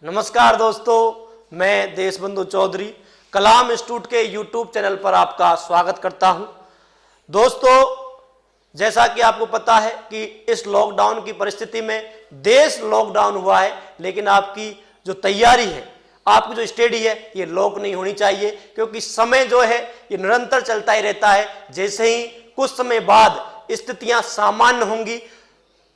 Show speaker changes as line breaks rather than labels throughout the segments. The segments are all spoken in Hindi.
नमस्कार दोस्तों, मैं देशबंधु चौधरी कलाम इंस्टीट्यूट के यूट्यूब चैनल पर आपका स्वागत करता हूं। दोस्तों, जैसा कि आपको पता है कि इस लॉकडाउन की परिस्थिति में देश लॉकडाउन हुआ है, लेकिन आपकी जो तैयारी है, आपकी जो स्टडी है, ये लॉक नहीं होनी चाहिए, क्योंकि समय जो है ये निरंतर चलता ही रहता है। जैसे ही कुछ समय बाद स्थितियां सामान्य होंगी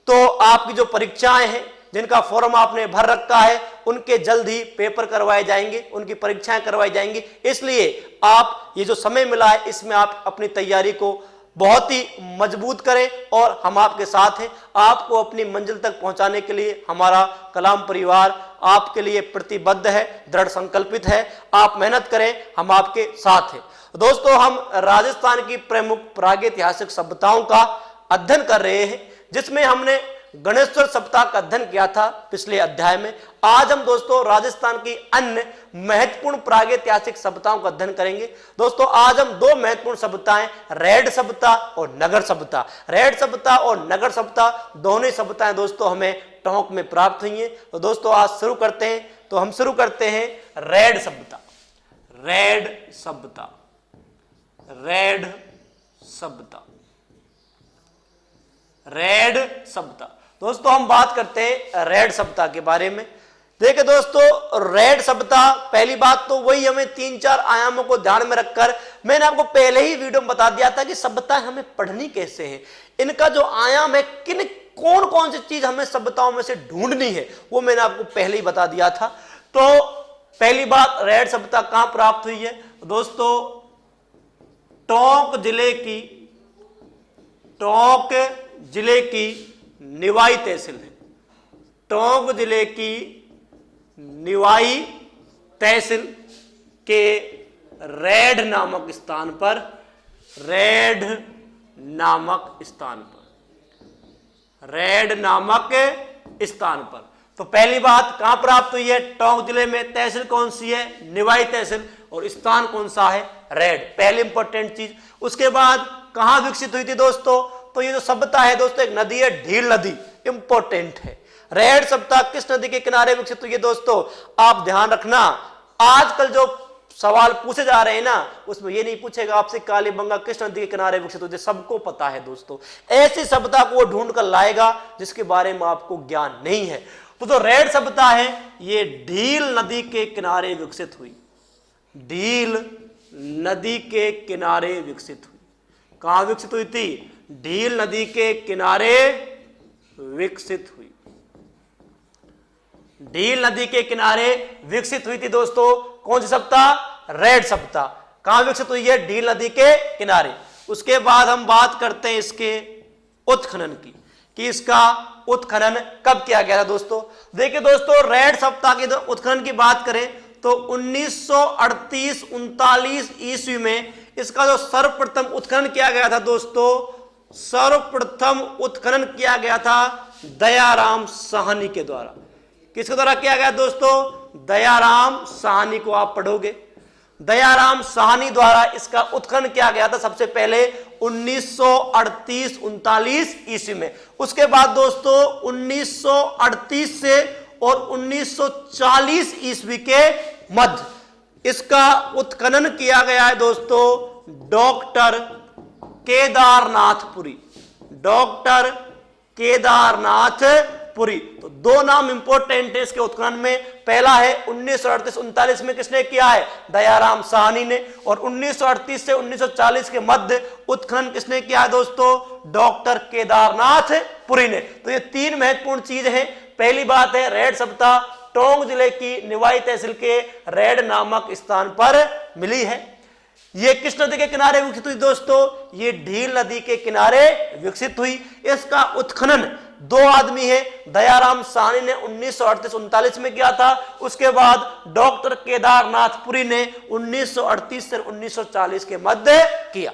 तो आपकी जो परीक्षाएं हैं, जिनका फॉर्म आपने भर रखा है, उनके जल्द ही पेपर करवाए जाएंगे, उनकी परीक्षाएं करवाई जाएंगी। इसलिए आप ये जो समय मिला है, इसमें आप अपनी तैयारी को बहुत ही मजबूत करें और हम आपके साथ हैं। आपको अपनी मंजिल तक पहुंचाने के लिए हमारा कलाम परिवार आपके लिए प्रतिबद्ध है, दृढ़ संकल्पित है। आप मेहनत करें, हम आपके साथ हैं। दोस्तों, हम राजस्थान की प्रमुख प्रागैतिहासिक सभ्यताओं का अध्ययन कर रहे हैं, जिसमें हमने गणेश्वर सप्ताह का अध्ययन किया था पिछले अध्याय में। आज हम दोस्तों राजस्थान की अन्य महत्वपूर्ण प्रागैतिहासिक सभ्यताओं का अध्ययन करेंगे। दोस्तों, आज हम दो महत्वपूर्ण सभ्यताएं, रेड सभ्यता और नगर सभ्यता, रेड सभ्यता और नगर सभ्यता, दोनों ही सभ्यताएं दोस्तों हमें टोंक में प्राप्त हुई हैं। तो दोस्तों आज शुरू करते हैं। तो हम शुरू करते हैं रेड सभ्यता। रेड सभ्यता, रेड सभ्यता, रेड सभ्यता। दोस्तों हम बात करते हैं रेड सभ्यता के बारे में। देखिए दोस्तों, रेड सभ्यता, पहली बात तो वही, हमें 3-4 आयामों को ध्यान में रखकर, मैंने आपको पहले ही वीडियो में बता दिया था कि सभ्यताएं हमें पढ़नी कैसे हैं, इनका जो आयाम है, कौन कौन सी चीज हमें सभ्यताओं में से ढूंढनी है, वो मैंने आपको पहले ही बता दिया था। तो पहली बात, रेड सभ्यता कहां प्राप्त हुई है? दोस्तों टोंक जिले की निवाई तहसील है। टोंक जिले की निवाई तहसील के रेड नामक स्थान पर, रेड नामक स्थान पर, रेड नामक स्थान पर। तो पहली बात कहां प्राप्त हुई है? टोंक जिले में। तहसील कौन सी है? निवाई तहसील। और स्थान कौन सा है? रेड। पहली इंपॉर्टेंट चीज। उसके बाद कहां विकसित हुई थी दोस्तों? तो ये जो सभ्यता है दोस्तों, एक नदी है, ढील नदी, इंपॉर्टेंट है। रेड सभ्यता किस नदी के किनारे विकसित हुई है दोस्तों? आप ध्यान रखना, आजकल जो सवाल पूछे जा रहे हैं ना, उसमें ये नहीं पूछेगा आपसे कालीबंगा किस नदी के किनारे विकसित हुई, सबको पता है दोस्तों। ऐसी सभ्यता को वो ढूंढ कर लाएगा जिसके बारे में आपको ज्ञान नहीं है। तो जो रेड सभ्यता है, ये ढील नदी के किनारे विकसित हुई। ढील नदी के किनारे विकसित हुई। कहां विकसित हुई थी? ढील नदी के किनारे विकसित हुई। ढील नदी के किनारे विकसित हुई थी दोस्तों। कौन सी सभ्यता? रेड सभ्यता। कहां विकसित हुई है? ढील नदी के किनारे। उसके बाद हम बात करते हैं इसके उत्खनन की, कि इसका उत्खनन कब किया गया था दोस्तों। देखिए दोस्तों, रेड सभ्यता के उत्खनन की बात करें तो 1938-39 ईस्वी में इसका जो सर्वप्रथम उत्खनन किया गया था दोस्तों, सर्वप्रथम उत्खनन किया गया था दयाराम साहनी के द्वारा। किसके द्वारा किया गया दोस्तों? दयाराम साहनी को आप पढ़ोगे। दयाराम साहनी द्वारा इसका उत्खनन किया गया था सबसे पहले 1938-39 ईस्वी में। उसके बाद दोस्तों 1938 से और 1940 ईस्वी के मध्य इसका उत्खनन किया गया है दोस्तों डॉक्टर केदारनाथपुरी। डॉक्टर केदारनाथपुरी। तो दो नाम इंपॉर्टेंट है इसके उत्खनन में। पहला है 1938-39 में किसने किया है? दयाराम साहनी ने। और 1938 से 1940 के मध्य उत्खनन किसने किया है दोस्तों? डॉक्टर केदारनाथपुरी ने। तो ये तीन महत्वपूर्ण चीज है। पहली बात है, रेड सभ्यता टोंक जिले की निवाई तहसील के रेड नामक स्थान पर मिली है। ये किस नदी के किनारे विकसित हुई दोस्तों? ये ढील नदी के किनारे विकसित हुई। इसका उत्खनन दो आदमी है, दयाराम साहनी ने 1938-39 में किया था। उसके बाद डॉक्टर केदारनाथपुरी ने 1938 से 1940 के मध्य किया।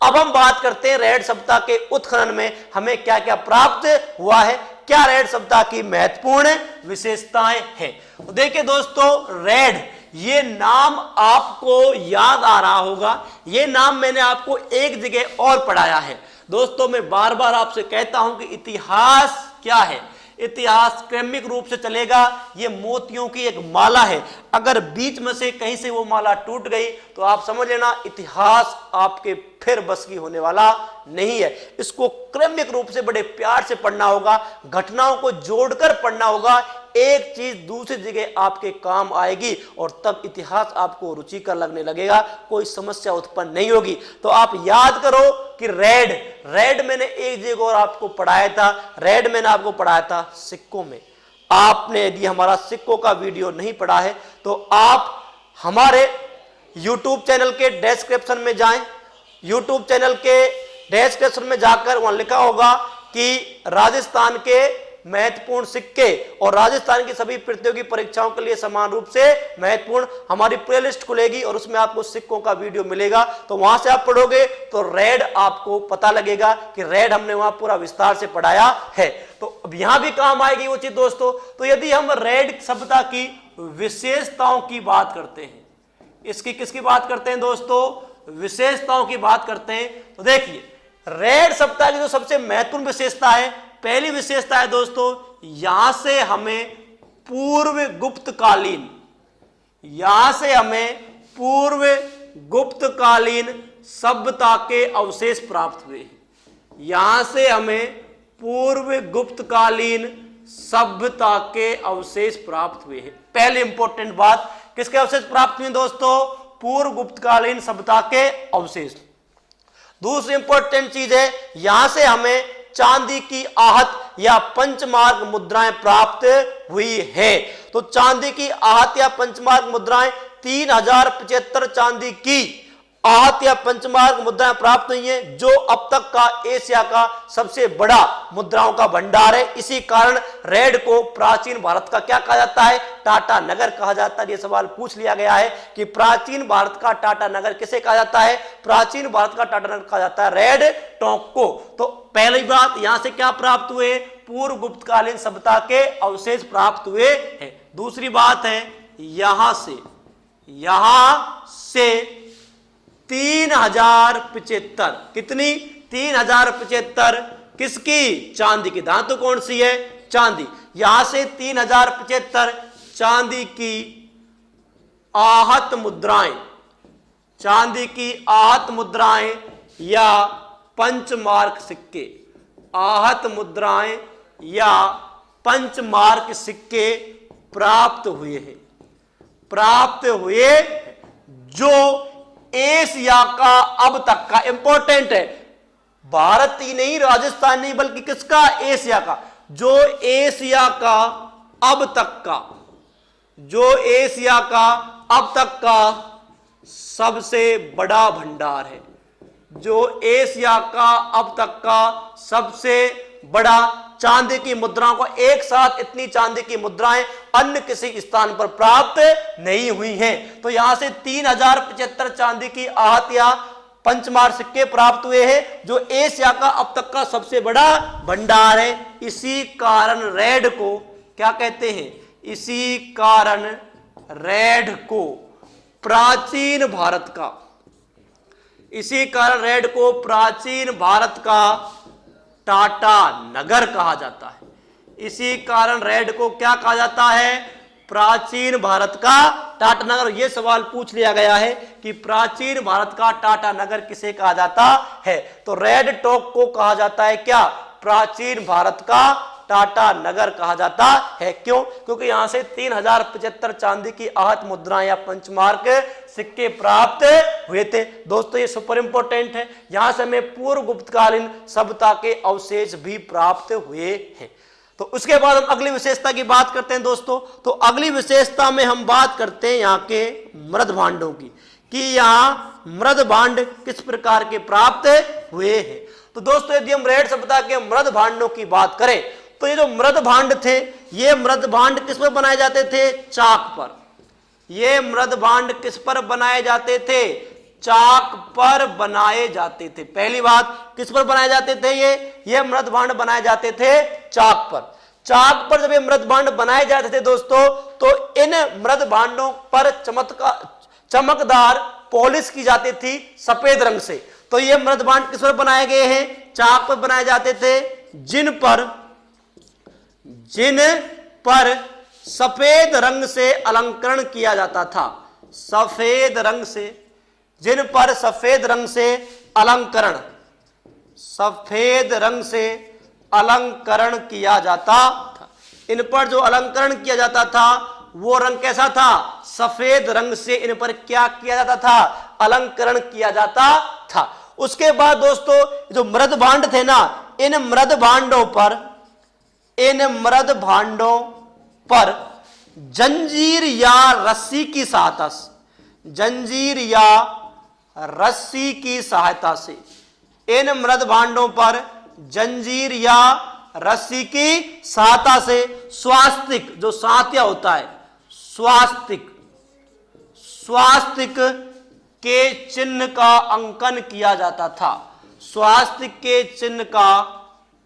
अब हम बात करते हैं रेड सभ्यता के उत्खनन में हमें क्या क्या प्राप्त हुआ है, क्या रेड सभ्यता की महत्वपूर्ण विशेषताएं हैं। तो देखिए दोस्तों, रेड, ये नाम आपको याद आ रहा होगा। ये नाम मैंने आपको एक जगह और पढ़ाया है। दोस्तों मैं बार बार आपसे कहता हूं कि इतिहास क्या है? इतिहास क्रमिक रूप से चलेगा। ये मोतियों की एक माला है, अगर बीच में से कहीं से वो माला टूट गई तो आप समझ लेना इतिहास आपके फिर बस की होने वाला नहीं है। इसको क्रमिक रूप से बड़े प्यार से पढ़ना होगा, घटनाओं को जोड़कर पढ़ना होगा, एक चीज दूसरी जगह आपके काम आएगी और तब इतिहास आपको रुचिकर लगने लगेगा, कोई समस्या उत्पन्न नहीं होगी। तो आप याद करो कि रेड मैंने एक जगह और आपको पढ़ाया था, रेड मैंने आपको पढ़ाया था सिक्कों में। आपने यदि हमारा सिक्कों का वीडियो नहीं पढ़ा है तो आप हमारे YouTube चैनल के डिस्क्रिप्शन में जाएं, YouTube चैनल के डिस्क्रिप्शन में जाकर वहां लिखा होगा कि राजस्थान के महत्वपूर्ण सिक्के और राजस्थान की सभी प्रतियोगी परीक्षाओं के लिए समान रूप से महत्वपूर्ण हमारी प्लेलिस्ट खुलेगी और उसमें आपको सिक्कों का वीडियो मिलेगा। तो वहां से आप पढ़ोगे तो रेड आपको पता लगेगा कि रेड हमने वहां पूरा विस्तार से पढ़ाया है। तो अब यहां भी काम आएगी वो चीज दोस्तों। तो यदि हम रेड सभ्यता की विशेषताओं की बात करते हैं, इसकी किसकी बात करते हैं दोस्तों? विशेषताओं की बात करते हैं। तो देखिए रेड सभ्यता की जो सबसे महत्वपूर्ण विशेषता है, पहली विशेषता है दोस्तों, यहां से हमें पूर्व गुप्तकालीन सभ्यता के अवशेष प्राप्त हुए हैं। यहां से हमें पूर्व गुप्तकालीन सभ्यता के अवशेष प्राप्त हुए हैं। पहली इंपॉर्टेंट बात, किसके अवशेष प्राप्त हुए दोस्तों? पूर्व गुप्तकालीन सभ्यता के अवशेष। दूसरी इंपॉर्टेंट चीज है, यहां से हमें चांदी की आहत या पंचमार्क मुद्राएं प्राप्त हुई है। तो चांदी की आहत या पंचमार्क मुद्राएं 3075 चांदी की आहत या पंचमार्क मुद्राएं प्राप्त हुई हैं, जो अब तक का एशिया का सबसे बड़ा मुद्राओं का भंडार है। इसी कारण रेड को प्राचीन भारत का क्या कहा जाता है? टाटा नगर कहा जाता है। यह सवाल पूछ लिया गया है कि प्राचीन भारत का टाटा नगर किसे कहा जाता है? प्राचीन भारत का टाटा नगर कहा जाता है रेड टोंक को। तो पहली बात, यहां से क्या प्राप्त हुए? पूर्व गुप्तकालीन सभ्यता के अवशेष प्राप्त हुए हैं। दूसरी बात है, यहां से 3075, कितनी? 3075 किसकी? चांदी की। धातु कौन सी है? चांदी। यहां से 3075 चांदी की आहत मुद्राएं, चांदी की आहत मुद्राएं या पंचमार्क सिक्के, आहत मुद्राएं या पंचमार्क सिक्के प्राप्त हुए हैं, जो एशिया का अब तक का, इंपॉर्टेंट है, भारत ही नहीं, राजस्थान नहीं, बल्कि किसका? एशिया का। जो एशिया का अब तक का सबसे बड़ा भंडार है, जो एशिया का अब तक का सबसे बड़ा चांदी की मुद्राओं को, एक साथ इतनी चांदी की मुद्राएं अन्य किसी स्थान पर प्राप्त नहीं हुई हैं। तो यहां से 3075 चांदी की आहत या पंचमार्क सिक्के प्राप्त हुए हैं, जो एशिया का अब तक का सबसे बड़ा भंडार है। इसी कारण रेड को क्या कहते हैं? इसी कारण रेड को प्राचीन भारत का टाटा नगर कहा जाता है। इसी कारण रेड को क्या कहा जाता है? प्राचीन भारत का टाटा नगर। यह सवाल पूछ लिया गया है कि प्राचीन भारत का टाटा नगर किसे कहा जाता है? तो रेड टोंक को कहा जाता है क्या? प्राचीन भारत का टाटा नगर कहा जाता है। क्यों? क्योंकि यहां से 3075 चांदी की आहत मुद्राएं या पंचमार्क सिक्के प्राप्त हुए थे। दोस्तों ये सुपर इंपॉर्टेंट है, यहां से हमें पूर्व गुप्तकालीन सभ्यता के अवशेष भी प्राप्त हुए हैं। तो उसके बाद हम अगली विशेषता की बात करते हैं दोस्तों। तो अगली विशेषता में हम बात करते हैं यहाँ के मृद भांडों की, कि यहाँ मृद भांड किस प्रकार के प्राप्त हुए हैं। तो दोस्तों यदि हम रेड सभ्यता के मृद भांडों की बात करें तो ये जो मृद भांड थे, ये मृद भांड किस पर बनाए जाते थे? चाक पर। ये मृद भांड किस पर बनाए जाते थे? चाक पर बनाए जाते थे। पहली बात, किस पर बनाए जाते थे? ये मृद भांड बनाए जाते थे चाक पर। चाक पर जब ये मृद भांड बनाए जाते थे दोस्तों, तो इन मृद भांडों पर चमकदार पॉलिश की जाती थी सफेद रंग से। तो ये मृद भांड किस पर बनाए गए हैं? चाक पर बनाए जाते थे, जिन पर जिन पर सफेद रंग से अलंकरण किया जाता था। सफेद रंग से, जिन पर सफेद रंग से अलंकरण, सफेद रंग से अलंकरण किया जाता था। इन पर जो अलंकरण किया जाता था वो रंग कैसा था? सफेद रंग से इन पर क्या किया जाता था? अलंकरण किया जाता था। उसके बाद दोस्तों जो मृद भांड थे ना, इन मृद भांडों पर जंजीर या रस्सी की सहायता से, जंजीर या रस्सी की सहायता से, इन मृद भांडों पर जंजीर या रस्सी की सहायता से स्वास्तिक, जो सात्या होता है, स्वास्तिक के चिन्ह का अंकन किया जाता था। स्वास्तिक के चिन्ह का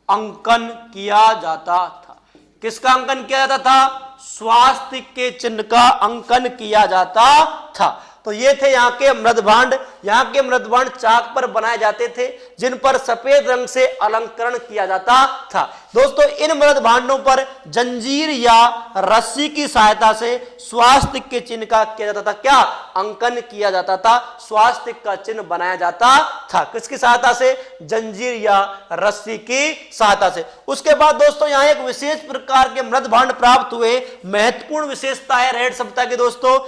अंकन किया जाता था। किसका अंकन किया जाता था? स्वास्तिक के चिन्ह का अंकन किया जाता था। तो ये थे यहाँ के मृदभांड। यहाँ के मृदभांड चाक पर बनाए जाते थे जिन पर सफेद रंग से अलंकरण किया जाता था। दोस्तों इन मृदभांडों पर जंजीर या रस्सी की सहायता से स्वास्तिक के चिन्ह का किया जाता था, क्या? अंकन किया जाता था, स्वास्तिक का चिन्ह बनाया जाता था। किसकी सहायता से? जंजीर या रस्सी की सहायता से। उसके बाद दोस्तों यहाँ एक विशेष प्रकार के मृदभांड प्राप्त हुए। महत्वपूर्ण विशेषता है रेड सप्ताह के दोस्तों,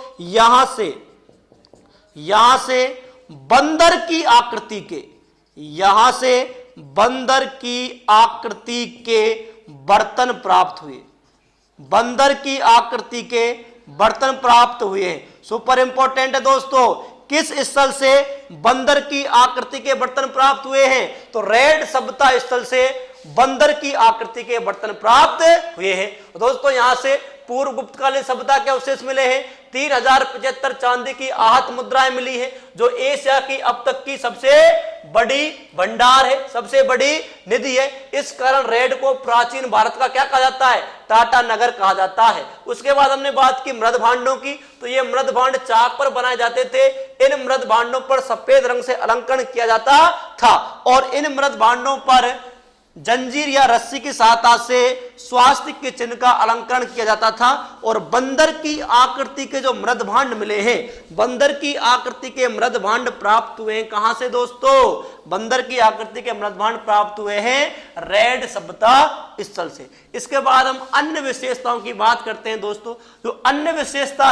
यहां से बंदर की आकृति के, यहां से बंदर की आकृति के बर्तन प्राप्त हुए। बंदर की आकृति के बर्तन प्राप्त हुए। सुपर इंपॉर्टेंट है दोस्तों, किस स्थल से बंदर की आकृति के बर्तन प्राप्त हुए हैं? तो रेड सभ्यता स्थल से बंदर की आकृति के बर्तन प्राप्त हुए हैं। दोस्तों यहां से पूर्व गुप्तकालीन सभ्यता के अवशेष मिले हैं। 3075 चांदी की आहत मुद्राएं मिली है, जो एशिया की अब तक की सबसे बड़ी भंडार है, सबसे बड़ी निधि है। इस कारण रेड को प्राचीन भारत का क्या कहा जाता है? टाटा नगर कहा जाता है। उसके बाद हमने बात की मृद भांडों की, तो ये मृद भांड चाक पर बनाए जाते थे। इन मृद भांडों पर सफेद रंग से अलंकरण किया जाता था और इन मृद भांडों पर जंजीर या रस्सी की सहायता से स्वास्तिक के चिन्ह का अलंकरण किया जाता था। और बंदर की आकृति के जो मृद भांड मिले हैं, बंदर की आकृति के मृद भांड प्राप्त हुए हैं कहां से दोस्तों? बंदर की आकृति के मृद भांड प्राप्त हुए हैं रेड सभ्यता स्थल से। इसके बाद हम अन्य विशेषताओं की बात करते हैं दोस्तों। जो अन्य विशेषता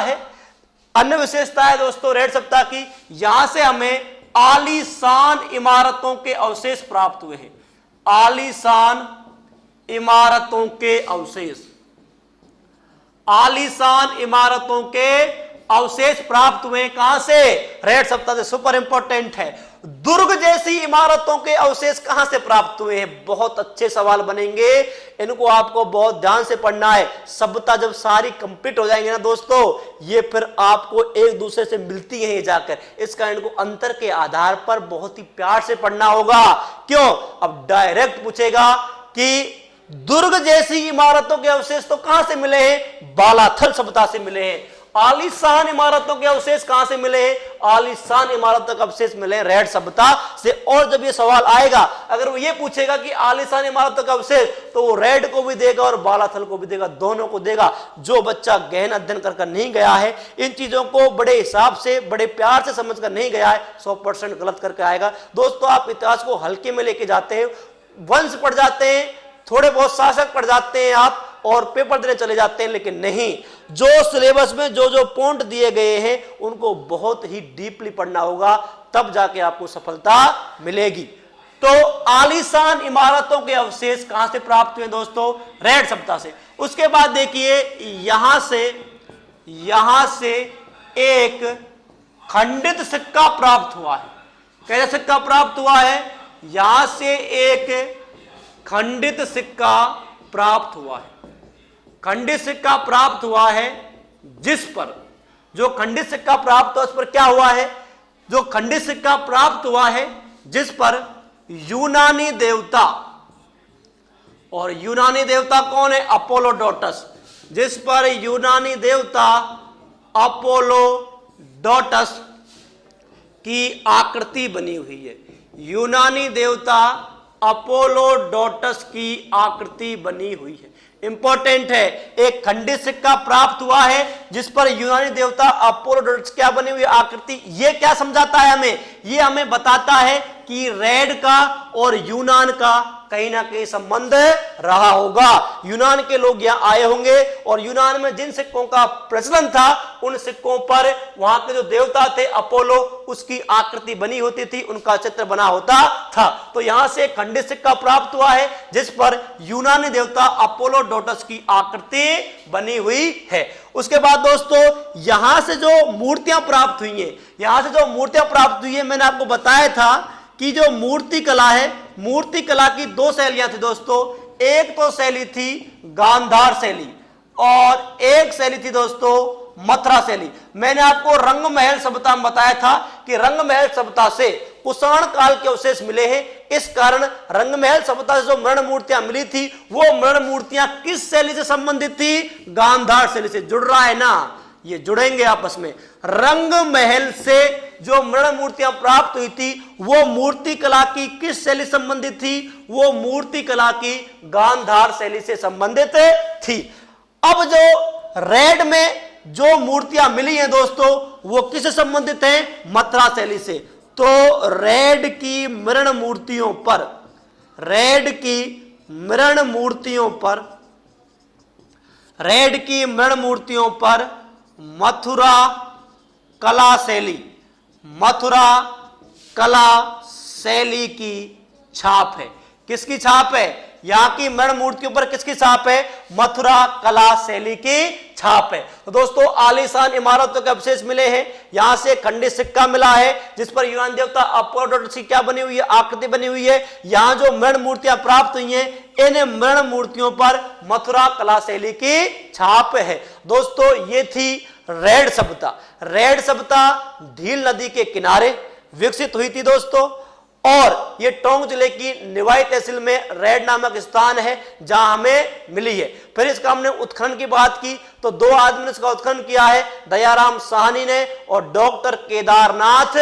है दोस्तों रेड सभ्यता की, यहां से हमें आलीशान इमारतों के अवशेष प्राप्त हुए हैं। आलीशान इमारतों के अवशेष, आलीशान इमारतों के अवशेष प्राप्त हुए कहां से? रेड सप्ताह से। सुपर इंपॉर्टेंट है, दुर्ग जैसी इमारतों के अवशेष कहां से प्राप्त हुए हैं? बहुत अच्छे सवाल बनेंगे, इनको आपको बहुत ध्यान से पढ़ना है। सभ्यता जब सारी कंप्लीट हो जाएंगे ना दोस्तों, ये फिर आपको एक दूसरे से मिलती है जाकर। इस कारण को अंतर के आधार पर बहुत ही प्यार से पढ़ना होगा। क्यों? अब डायरेक्ट पूछेगा कि दुर्ग जैसी इमारतों के अवशेष तो कहां से मिले हैं? बालाथल सभ्यता से मिले हैं। आलीशान इमारतों के अवशेष कहां से मिले हैं? आलीशान इमारतों के अवशेष मिले हैं रेड सभ्यता से। और जब ये सवाल आएगा, अगर वो ये पूछेगा कि आलीशान इमारतों का अवशेष, तो वो रेड को भी देगा और बालाथल को भी देगा, दोनों को देगा। जो बच्चा गहन अध्ययन कर नहीं गया है, इन चीजों को बड़े हिसाब से, बड़े प्यार से समझ कर नहीं गया है, 100% गलत करके आएगा। दोस्तों आप इतिहास को हल्के में लेके जाते हैं, वंश पढ़ जाते हैं, थोड़े बहुत शासक पढ़ जाते हैं आप और पेपर देने चले जाते हैं, लेकिन नहीं, जो सिलेबस में जो पॉइंट दिए गए हैं उनको बहुत ही डीपली पढ़ना होगा, तब जाके आपको सफलता मिलेगी। तो आलीशान इमारतों के अवशेष कहां से प्राप्त हुए दोस्तों? रेड सभ्यता से। उसके बाद देखिए यहां से एक खंडित सिक्का प्राप्त हुआ है। कैसा सिक्का प्राप्त हुआ है? यहां से एक खंडित सिक्का प्राप्त हुआ है। खंडित सिक्का प्राप्त हुआ है जिस पर, जो खंडित सिक्का प्राप्त हुआ उस पर क्या हुआ है? जो खंडित सिक्का प्राप्त हुआ है जिस पर यूनानी देवता, और यूनानी देवता कौन है? अपोलोडोटस। जिस पर यूनानी देवता अपोलोडोटस की आकृति बनी हुई है। यूनानी देवता अपोलोडोटस की आकृति बनी हुई है। इंपॉर्टेंट है, एक खंडित सिक्का प्राप्त हुआ है जिस पर यूनानी देवता अपोलोडोटस क्या बनी हुई आकृति। ये क्या समझाता है हमें? ये हमें बताता है कि रेड का और यूनान का कहीं ना कहीं संबंध रहा होगा। यूनान के लोग यहां आए होंगे और यूनान में जिन सिक्कों का प्रचलन था उन सिक्कों पर वहां के जो देवता थे अपोलो, उसकी आकृति बनी होती थी, उनका चित्र बना होता था। तो यहां से खंडित सिक्का प्राप्त हुआ है जिस पर यूनानी देवता अपोलोडोटस की आकृति बनी हुई है। उसके बाद दोस्तों यहां से जो मूर्तियां प्राप्त हुई हैं, यहां से जो मूर्तियां प्राप्त हुई है, मैंने आपको बताया था कि जो मूर्ति कला है, मूर्ति कला की दो शैलियां थी दोस्तों। एक तो शैली थी गांधार शैली और एक शैली थी दोस्तों मथुरा शैली। मैंने आपको रंग महल सभ्यता में बताया था कि रंग महल सभ्यता से कुषाण काल के अवशेष मिले हैं। इस कारण रंग महल सभ्यता से जो मृण मूर्तियां मिली थी वो मृण मूर्तियां किस शैली से संबंधित थी? गांधार शैली से। जुड़ रहा है ना, ये जुड़ेंगे आपस में। रंग महल से जो मृण मूर्तियां प्राप्त हुई थी वो मूर्ति कला की किस शैली संबंधित थी? वो मूर्ति कला की गांधार शैली से संबंधित थी। अब जो रेड में जो मूर्तियां मिली हैं दोस्तों वो किससे संबंधित हैं? मथुरा शैली से। तो रेड की मृण मूर्तियों पर, रेड की मृण मूर्तियों पर, रेड की मृण मूर्तियों पर मथुरा कला शैली, मथुरा कला शैली की छाप है। किसकी छाप है? यहां की मृण मूर्तियों पर किसकी छाप है? मथुरा कला शैली की छाप है। तो दोस्तों आलीशान इमारतों के अवशेष मिले हैं। यहां से खंडित सिक्का मिला है जिस पर यूनानी देवता अपोलोडोटस की क्या बनी हुई है? आकृति बनी हुई है। यहां जो मृण मूर्तियां प्राप्त हुई हैं इन मृण मूर्तियों पर मथुरा कला शैली की छाप है। दोस्तों ये थी रेड सभ्यता। रेड सभ्यता ढील नदी के किनारे विकसित हुई थी दोस्तों और ये टोंक जिले की निवाई तहसील में रेड नामक स्थान है जहां हमें मिली है। फिर इसका हमने उत्खनन की बात की तो दो आदमी ने इसका उत्खनन किया है, दयाराम साहनी ने और डॉक्टर केदारनाथ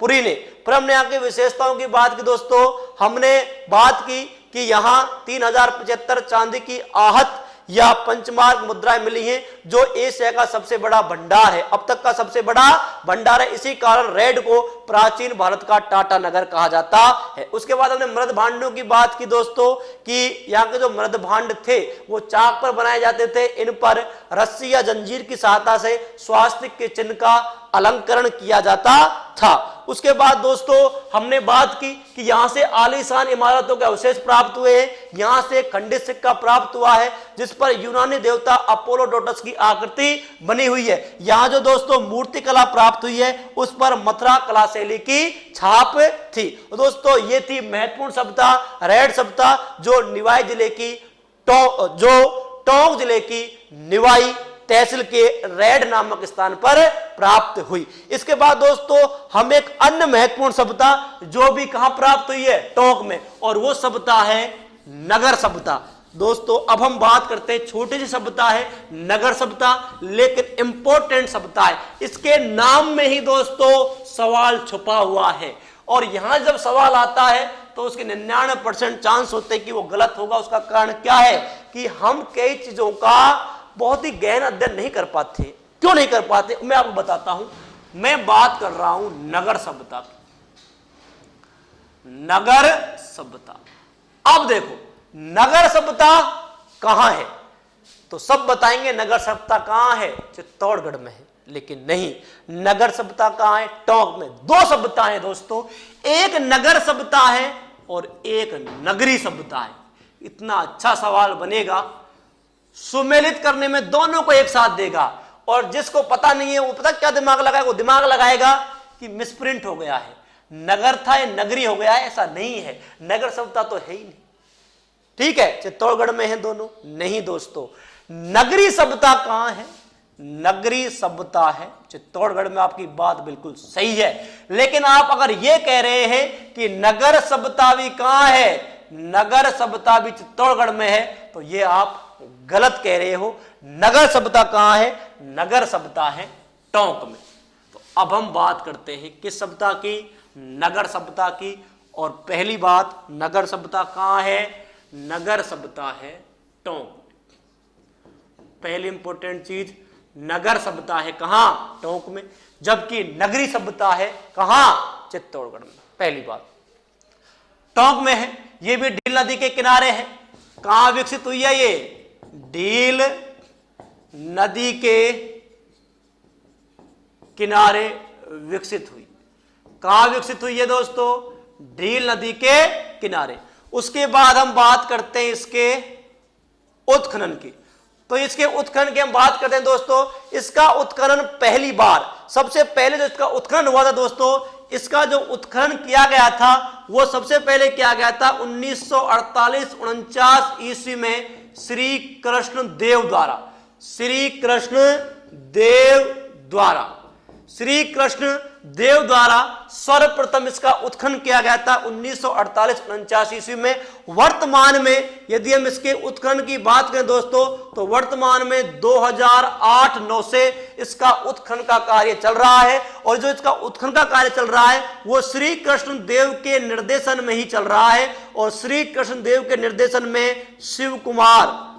पुरी ने। फिर हमने यहाँ की विशेषताओं की बात की दोस्तों। हमने बात की कि यहाँ 3075 चांदी की आहत या पंचमार्क मुद्राएं मिली हैं जो एशिया का सबसे बड़ा भंडार है, अब तक का सबसे बड़ा भंडार है। इसी कारण रेड को प्राचीन भारत का टाटा नगर कहा जाता है। उसके बाद हमने मृद भांडों की बात की दोस्तों कि यहाँ के जो मृद भांड थे वो चाक पर बनाए जाते थे। इन पर रस्सी या जंजीर की सहायता से स्वास्तिक के चिन्ह का अलंकरण किया जाता था। उसके बाद दोस्तों हमने बात की कि यहां से आलीशान इमारतों के अवशेष प्राप्त हुए हैं। यहां से खंडित सिक्का प्राप्त हुआ है जिस पर यूनानी देवता अपोलोडोटस की आकृति बनी हुई है। यहां जो दोस्तों मूर्ति कला प्राप्त हुई है उस पर मथुरा कला शैली की छाप थी। तो दोस्तों ये थी महत्वपूर्ण सभ्यता रेड सभ्यता जो निवाई जिले की टोंक जिले की निवाई तहसील के रेड नामक स्थान पर प्राप्त हुई। इसके बाद दोस्तों हम एक अन्य महत्वपूर्ण सभ्यता जो भी कहां प्राप्त हुई है? टोंक में, और वो सभ्यता है नगर सभ्यता। दोस्तों अब हम बात करते हैं, छोटी सी सभ्यता है नगर सभ्यता लेकिन इंपॉर्टेंट सभ्यता है। इसके नाम में ही दोस्तों सवाल छुपा हुआ है और यहां जब सवाल आता है तो उसके 99% चांस होते हैं कि वो गलत होगा। उसका कारण क्या है कि हम कई चीजों का बहुत ही गहन अध्ययन नहीं कर पाते। क्यों नहीं कर पाते मैं आपको बताता हूं। मैं बात कर रहा हूं नगर सभ्यता की, नगर सभ्यता। अब देखो नगर सभ्यता कहां है तो सब बताएंगे नगर सभ्यता कहां है? चित्तौड़गढ़ में है, लेकिन नहीं, नगर सभ्यता कहां है? टोंक में। दो सभ्यता है दोस्तों, एक नगर सभ्यता है और एक नगरी सभ्यता है। इतना अच्छा सवाल बनेगा, सुमेलित करने में दोनों को एक साथ देगा। और जिसको पता नहीं है वो पता क्या दिमाग लगाएगा? वो दिमाग लगाएगा कि मिसप्रिंट हो गया है, नगर था ये नगरी हो गया है। ऐसा नहीं है, नगर सभ्यता तो है ही नहीं। ठीक है, चित्तौड़गढ़ में है दोनों? नहीं दोस्तों, नगरी सभ्यता कहां है? नगरी सभ्यता है चित्तौड़गढ़ में। आपकी बात बिल्कुल सही है, लेकिन आप अगर ये कह रहे हैं कि नगर सभ्यता भी कहां है, नगर सभ्यता भी चित्तौड़गढ़ में है, तो ये आप गलत कह रहे हो। नगर सभ्यता कहां है? नगर सभ्यता है टोंक में। तो अब हम बात करते हैं किस सभ्यता की? नगर सभ्यता की। और पहली बात, नगर सभ्यता कहां है? नगर सभ्यता है टोंक। पहली इंपॉर्टेंट चीज, नगर सभ्यता है कहां? टोंक में, जबकि नगरी सभ्यता है कहां? चित्तौड़गढ़ में। पहली बात टोंक में है, ये भी डील नदी के किनारे है। कहां विकसित हुई है? ये डील नदी के किनारे विकसित हुई। कहां विकसित हुई है दोस्तों? डील नदी के किनारे। उसके बाद हम बात करते हैं इसके उत्खनन की। तो इसके उत्खनन की हम बात करते हैं दोस्तों। इसका उत्खनन पहली बार, सबसे पहले जो इसका उत्खनन हुआ था दोस्तों, इसका जो उत्खनन किया गया था वो सबसे पहले किया गया था 1948-49 ईस्वी में श्री कृष्ण देव द्वारा। श्री कृष्ण देव द्वारा सर्वप्रथम इसका उत्खनन किया गया था 1948-49 ईस्वी में। वर्तमान में यदि हम इसके उत्खनन की बात करें दोस्तों, तो वर्तमान में 2008-9 से इसका उत्खनन का कार्य चल रहा है। और जो इसका उत्खनन का कार्य चल रहा है वो श्री कृष्ण देव के निर्देशन में ही चल रहा है। और श्री कृष्ण देव के निर्देशन में शिव कुमार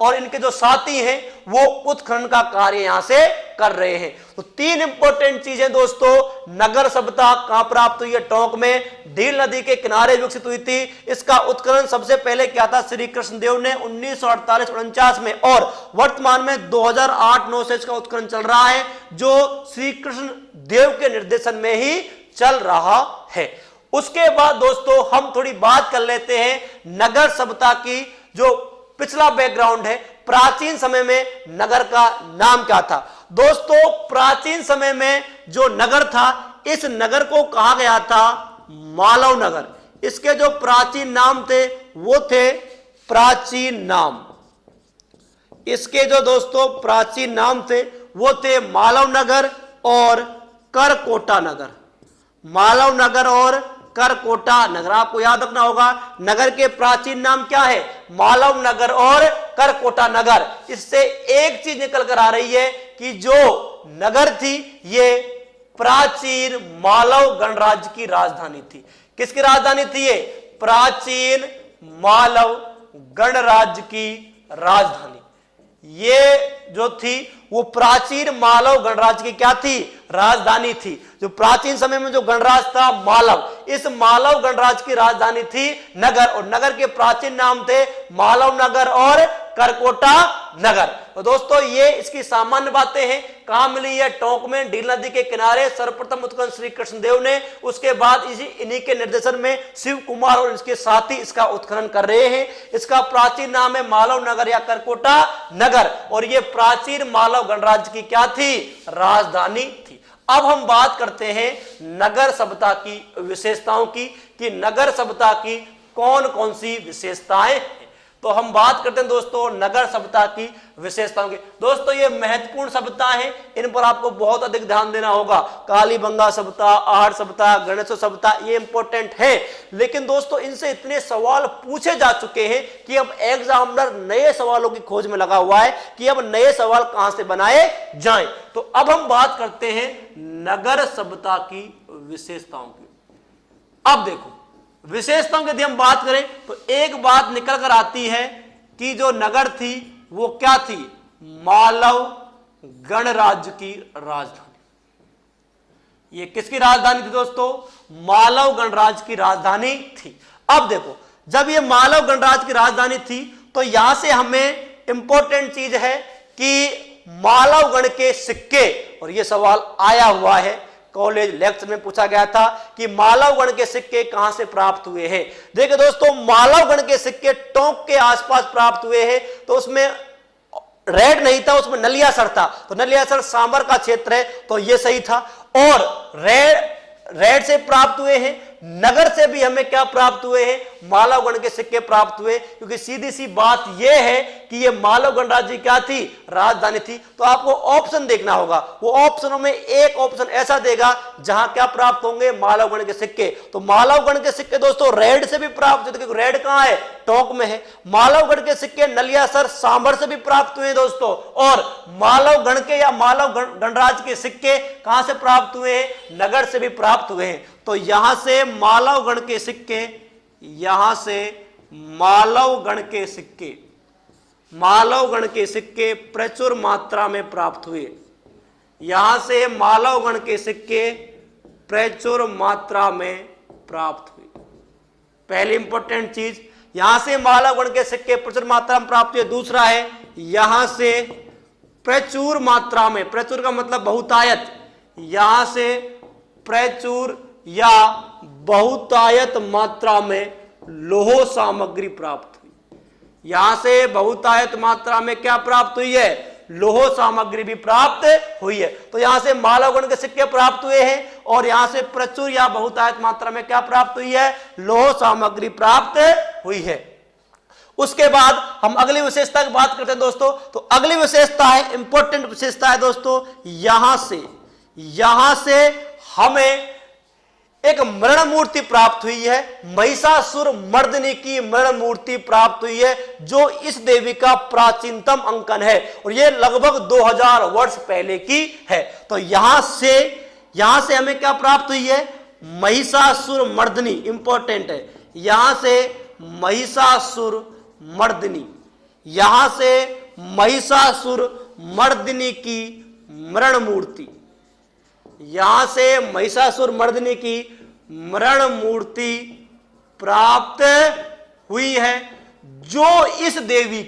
और इनके जो साथी हैं वो उत्खनन का कार्य यहां से कर रहे हैं। तो तीन इंपॉर्टेंट चीजें दोस्तों, नगर सभ्यता कहां प्राप्त हुई है? टोंक में, डील नदी के किनारे विकसित हुई थी। इसका उत्खनन सबसे पहले किया था श्री कृष्ण देव ने 1948-49 में, और वर्तमान में 2008-9 से इसका उत्खनन चल रहा है, जो श्री कृष्ण देव के निर्देशन में ही चल रहा है। उसके बाद दोस्तों हम थोड़ी बात कर लेते हैं नगर सभ्यता की। जो पिछला बैकग्राउंड है, प्राचीन समय में नगर का नाम क्या था? दोस्तों प्राचीन समय में जो नगर था, इस नगर को कहा गया था मालव नगर। इसके जो प्राचीन नाम थे वो थे प्राचीन नाम। इसके जो दोस्तों प्राचीन नाम थे वो थे मालव नगर और करकोटा नगर। मालव नगर और करकोटा नगर, आपको याद रखना होगा नगर के प्राचीन नाम क्या है? मालव नगर और करकोटा नगर। इससे एक चीज निकल कर आ रही है कि जो नगर थी ये प्राचीन मालव गणराज्य की राजधानी थी। किसकी राजधानी थी ये? प्राचीन मालव गणराज्य की राजधानी। ये जो थी वो प्राचीन मालव गणराज्य की क्या थी? राजधानी थी। जो प्राचीन समय में जो गणराज था मालव, इस मालव गणराज्य की राजधानी थी नगर, और नगर के प्राचीन नाम थे मालव नगर और करकोटा नगर। तो दोस्तों ये इसकी सामान्य बातें हैं। कहां मिली है? टोंक में, डील नदी के किनारे। सर्वप्रथम उत्खनन श्री कृष्ण देव ने, उसके बाद इन्हीं के निर्देशन में शिव कुमार और इसके साथी इसका उत्खनन कर रहे हैं। इसका प्राचीन नाम है मालव नगर या करकोटा नगर, और ये प्राचीन मालव गणराज्य की क्या थी? राजधानी थी। अब हम बात करते हैं नगर सभ्यता की विशेषताओं की, कि नगर सभ्यता की कौन कौन सी विशेषताएं हैं। तो हम बात करते हैं दोस्तों नगर सभ्यता की विशेषताओं की। दोस्तों ये महत्वपूर्ण सभ्यता है, इन पर आपको बहुत अधिक ध्यान देना होगा। कालीबंगा सभ्यता, आहड़ सभ्यता, गणेश सभ्यता, ये इंपॉर्टेंट है। लेकिन दोस्तों इनसे इतने सवाल पूछे जा चुके हैं कि अब एग्जामिनर नए सवालों की खोज में लगा हुआ है कि अब नए सवाल कहां से बनाए जाएं। तो अब हम बात करते हैं नगर सभ्यता की विशेषताओं की। अब देखो विशेषताओं की यदि हम बात करें तो एक बात निकल कर आती है कि जो नगर थी वो क्या थी? मालव गणराज्य की राजधानी। ये किसकी राजधानी थी दोस्तों? मालव गणराज्य की राजधानी थी। अब देखो जब ये मालव गणराज्य की राजधानी थी तो यहां से हमें इंपॉर्टेंट चीज है कि मालव गण के सिक्के, और ये सवाल आया हुआ है कॉलेज लेक्चर में पूछा गया था कि मालव गण के सिक्के कहां से प्राप्त हुए हैं। देखिए दोस्तों मालव गण के सिक्के टोंक के आसपास प्राप्त हुए हैं। तो उसमें रेड नहीं था, उसमें नलियासर था। तो नलियासर सांबर का क्षेत्र है, तो यह सही था। और रेड से प्राप्त हुए हैं। नगर से भी हमें क्या प्राप्त हुए हैं? मालव गण के सिक्के प्राप्त हुए, क्योंकि सीधी सी बात यह है कि यह मालव गणराज्य क्या थी? राजधानी थी। तो आपको ऑप्शन देखना होगा, वो ऑप्शनों में एक ऑप्शन ऐसा देगा जहां क्या प्राप्त होंगे? मालव गण के सिक्के। तो मालव गण के सिक्के दोस्तों रेड से भी प्राप्त हुए, क्योंकि रेड कहां है? टोंक में है। मालव गण के सिक्के नलियासर सांबर से भी प्राप्त हुए दोस्तों। और मालव गण के या मालव गणराज्य के सिक्के कहां से प्राप्त हुए हैं? नगर से भी प्राप्त हुए हैं। तो यहां से मालव गण के सिक्के, यहां से मालव गण के सिक्के प्रचुर मात्रा में प्राप्त हुए। यहां से मालव गण के सिक्के प्रचुर मात्रा में प्राप्त हुए। पहली इंपॉर्टेंट चीज, यहां से मालव गण के सिक्के प्रचुर मात्रा में प्राप्त हुए। दूसरा है यहां से प्रचुर मात्रा में, प्रचुर का मतलब बहुतायत, यहां से प्रचुर या बहुतायत मात्रा में लौह सामग्री प्राप्त हुई। यहां से बहुतायत मात्रा में क्या प्राप्त हुई है? लौह सामग्री भी प्राप्त हुई है। तो यहां से मालव गण के सिक्के प्राप्त हुए हैं और यहां से प्रचुर या बहुतायत मात्रा में क्या प्राप्त हुई है? लौह सामग्री प्राप्त हुई है। उसके बाद हम अगली विशेषता की बात करते हैं दोस्तों। तो अगली विशेषता है, इंपॉर्टेंट विशेषता है दोस्तों, यहां से हमें एक मरण मूर्ति प्राप्त हुई है। महिषासुर मर्दिनी की मरण मूर्ति प्राप्त हुई है, जो इस देवी का प्राचीनतम अंकन है और यह लगभग 2000 वर्ष पहले की है। तो यहां से हमें क्या प्राप्त हुई है? महिषासुर मर्दिनी, इंपॉर्टेंट है। यहां से महिषासुर मर्दिनी, यहां से महिषासुर मर्दिनी की मरण मूर्ति, यहां से महिषासुर मर्दिनी की मरण मूर्ति प्राप्त हुई है, जो इस देवी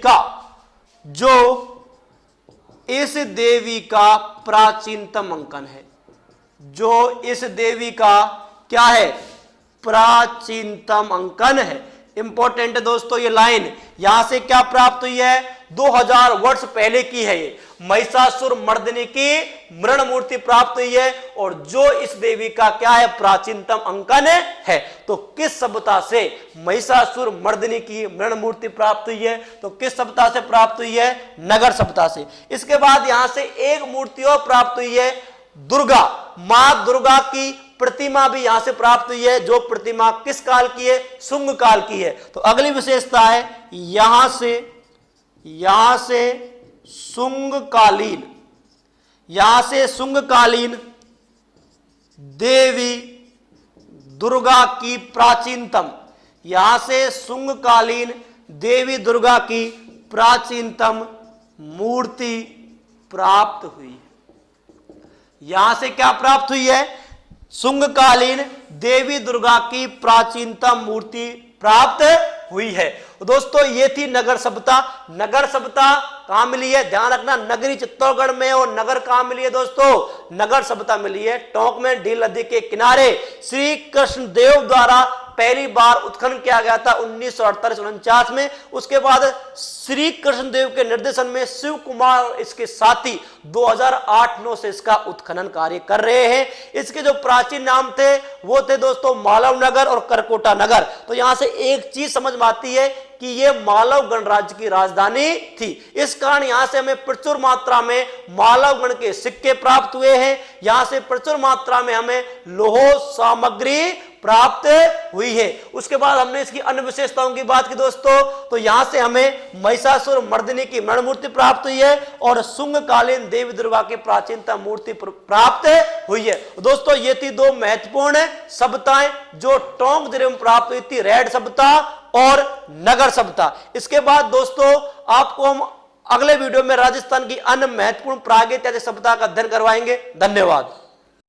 का प्राचीनतम अंकन है, जो इस देवी का क्या है? प्राचीनतम अंकन है। इंपॉर्टेंट है दोस्तों ये लाइन, यहां से क्या प्राप्त हुई है? 2000 वर्ष पहले की है ये महिषासुर मर्दिनी की मरण मूर्ति प्राप्त हुई है और जो इस देवी का क्या है? प्राचीनतम अंकन है। तो किस सभ्यता से महिषासुर मर्दिनी की मरण मूर्ति प्राप्त हुई है? तो किस सभ्यता से प्राप्त हुई है? नगर सभ्यता से। इसके बाद यहां से एक मूर्ति और प्राप्त हुई है, दुर्गा, मां दुर्गा की प्रतिमा भी यहां से प्राप्त हुई है, जो प्रतिमा किस काल की है? शुंग काल की है। तो अगली विशेषता है यहां से शुंगकालीन देवी दुर्गा की प्राचीनतम, यहां से शुंगकालीन देवी दुर्गा की प्राचीनतम मूर्ति प्राप्त हुई है। यहां से क्या प्राप्त हुई है? शुंगकालीन देवी दुर्गा की प्राचीनतम मूर्ति प्राप्त हुई है। दोस्तों ये थी नगर सभ्यता। नगर सभ्यता कहां मिली है? ध्यान रखना, नगरी चित्तौड़गढ़ में। और नगर कहां मिली है दोस्तों? नगर सभ्यता मिली है टोंक में, डील नदी के किनारे। श्री कृष्ण देव द्वारा पहली बार उत्खनन किया गया था 1948-49 में। उसके बाद श्री कृष्ण देव के निर्देशन में शिव कुमार और इसके साथी 2008-9 से इसका उत्खनन कार्य कर रहे हैं। इसके जो प्राचीन नाम थे वो थे दोस्तों मालव नगर और करकोटा नगर। तो यहां से एक चीज समझ में आती है कि ये मालव गणराज्य की राजधानी थी। इस कारण यहां से हमें प्रचुर मात्रा में मालव गण के सिक्के प्राप्त हुए हैं। यहां से प्रचुर मात्रा में हमें लौह सामग्री प्राप्त हुई है। उसके बाद हमने इसकी अन्य विशेषताओं की बात की दोस्तों। तो यहां से हमें महिषासुर मर्दिनी की मरण मूर्ति प्राप्त हुई है और शुंगकालीन देवी दुर्गा की प्राचीनतम मूर्ति प्राप्त हुई है। दोस्तों ये थी दो महत्वपूर्ण सभ्यताएं जो टोंक जिले में प्राप्त हुई थी, रेड सभ्यता और नगर सभ्यता। इसके बाद दोस्तों आपको हम अगले वीडियो में राजस्थान की अन्य महत्वपूर्ण प्रागैतिहासिक सभ्यता का अध्ययन करवाएंगे। धन्यवाद।